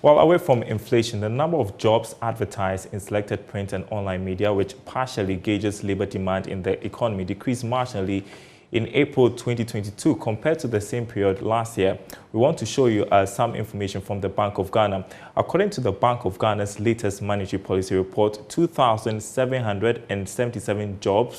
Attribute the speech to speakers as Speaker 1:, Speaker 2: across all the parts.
Speaker 1: Well, away from inflation, the number of jobs advertised in selected print and online media, which partially gauges labor demand in the economy, decreased marginally in April 2022 compared to the same period last year. We want to show you some information from the Bank of Ghana. According to the Bank of Ghana's latest monetary policy report, 2,777 job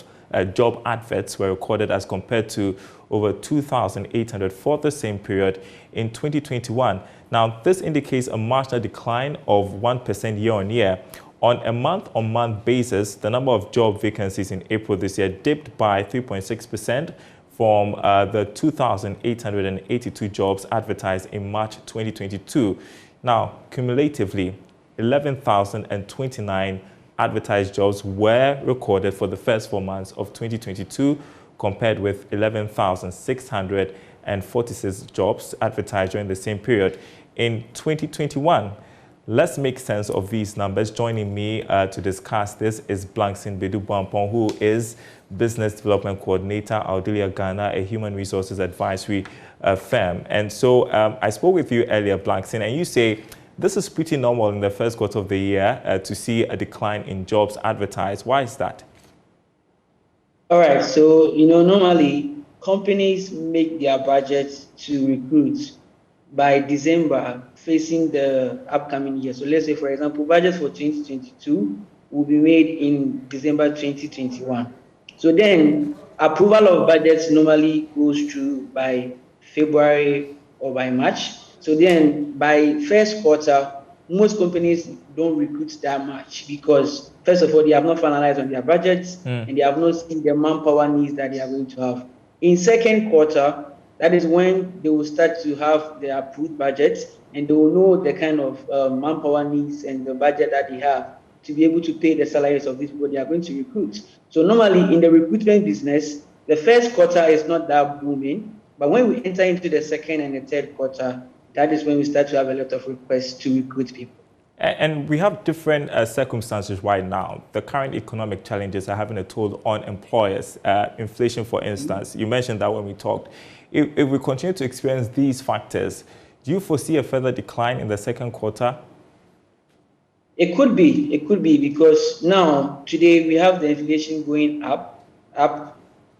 Speaker 1: adverts were recorded as compared to over 2,800 for the same period in 2021. Now, this indicates a marginal decline of 1% year-on-year. On a month-on-month basis, the number of job vacancies in April this year dipped by 3.6% from the 2,882 jobs advertised in March 2022. Now, cumulatively, 11,029 advertised jobs were recorded for the first 4 months of 2022, compared with 11,646 jobs advertised during the same period in 2021. Let's make sense of these numbers. Joining me to discuss this is Blankson Bedu-Buampong, who is Business Development Coordinator, Audelia Ghana, a human resources advisory firm. And so I spoke with you earlier, Blankson, and you say this is pretty normal in the first quarter of the year to see a decline in jobs advertised. Why is that?
Speaker 2: All right. So, normally companies make their budgets to recruit by December facing the upcoming year. So let's say, for example, budget for 2022 will be made in December 2021. So then approval of budgets normally goes through by February or by March. So then by first quarter, most companies don't recruit that much because, first of all, they have not finalized on their budgets and they have not seen the manpower needs that they are going to have. In second quarter, that is when they will start to have their approved budgets and they will know the kind of manpower needs and the budget that they have to be able to pay the salaries of these people they are going to recruit. So normally in the recruitment business, the first quarter is not that booming, but when we enter into the second and the third quarter, that is when we start to have a lot of requests to recruit people.
Speaker 1: And we have different circumstances right now. The current economic challenges are having a toll on employers. Inflation, for instance, you mentioned that when we talked. If we continue to experience these factors, do you foresee a further decline in the second quarter?
Speaker 2: It could be because now, today, we have the inflation going up,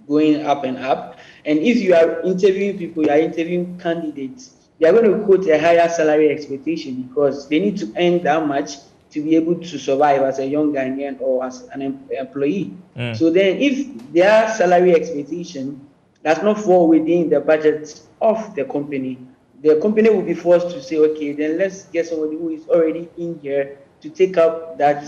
Speaker 2: going up and up. And if you are interviewing people, you are interviewing candidates, they are going to quote a higher salary expectation because they need to earn that much to be able to survive as a young Ghanaian or as an employee. So then if their salary expectation does not fall within the budget of the company will be forced to say, okay, then let's get somebody who is already in here to take up that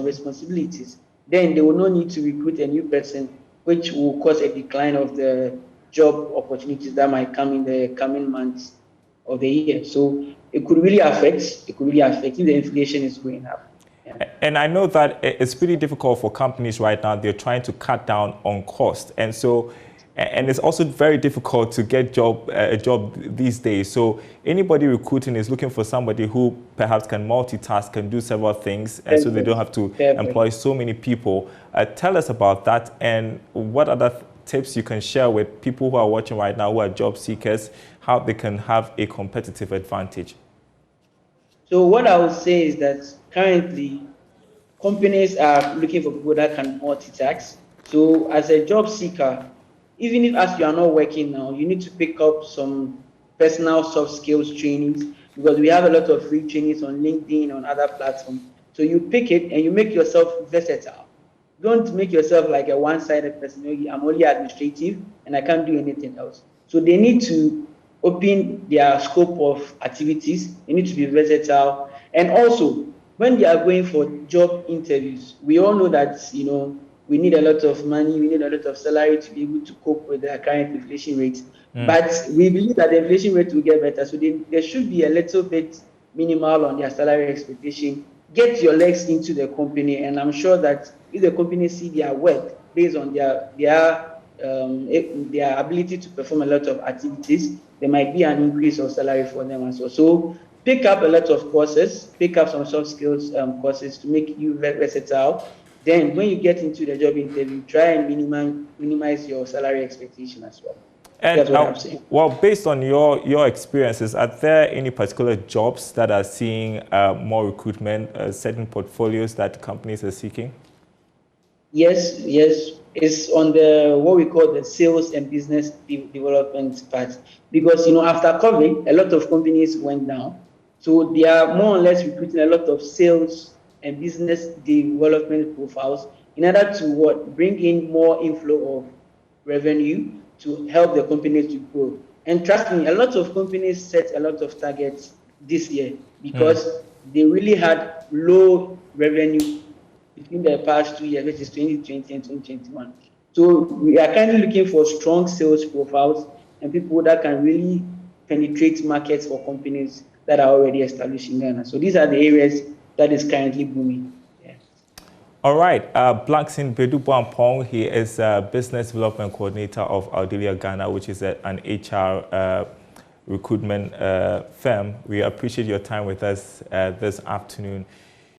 Speaker 2: responsibilities. Then they will not need to recruit a new person, which will cause a decline of the job opportunities that might come in the coming months of the year. So it could really affect if the inflation is going up. Yeah.
Speaker 1: And I know that it's pretty difficult for companies right now. They're trying to cut down on cost. And it's also very difficult to get a job these days. So anybody recruiting is looking for somebody who perhaps can multitask, can do several things, and so they don't have to employ so many people. Tell us about that and what other tips you can share with people who are watching right now who are job seekers, how they can have a competitive advantage.
Speaker 2: So what I would say is that currently companies are looking for people that can multitask. So as a job seeker, even if as you are not working now, you need to pick up some personal soft skills trainings because we have a lot of free trainings on LinkedIn, on other platforms. So you pick it and you make yourself versatile. Don't make yourself like a one-sided person. I'm only administrative and I can't do anything else. So they need to open their scope of activities. They need to be versatile. And also, when they are going for job interviews, we all know that, we need a lot of money, we need a lot of salary to be able to cope with the current inflation rate. But we believe that the inflation rate will get better. So there should be a little bit minimal on their salary expectation. Get your legs into the company, and I'm sure that if the company see their worth based on their ability to perform a lot of activities, there might be an increase of salary for them as well. So pick up a lot of courses, pick up some soft skills courses to make you versatile. Then when you get into the job interview, try and minimize your salary expectation as well.
Speaker 1: And
Speaker 2: That's what I'm saying.
Speaker 1: well, based on your experiences, are there any particular jobs that are seeing more recruitment, certain portfolios that companies are seeking?
Speaker 2: Yes, yes, it's on the what we call the sales and business development part. Because after COVID, a lot of companies went down, so they are more or less recruiting a lot of sales and business development profiles in order to bring in more inflow of revenue to help the companies to grow. And trust me, a lot of companies set a lot of targets this year because they really had low revenue between the past 2 years, which is 2020 and 2021. So we are currently looking for strong sales profiles and people that can really penetrate markets for companies that are already established in Ghana. So these are the areas that is currently booming. Yeah.
Speaker 1: All right, Blackson Bedu-Boampong, he is a business development coordinator of Audelia Ghana, which is an HR recruitment firm. We appreciate your time with us this afternoon.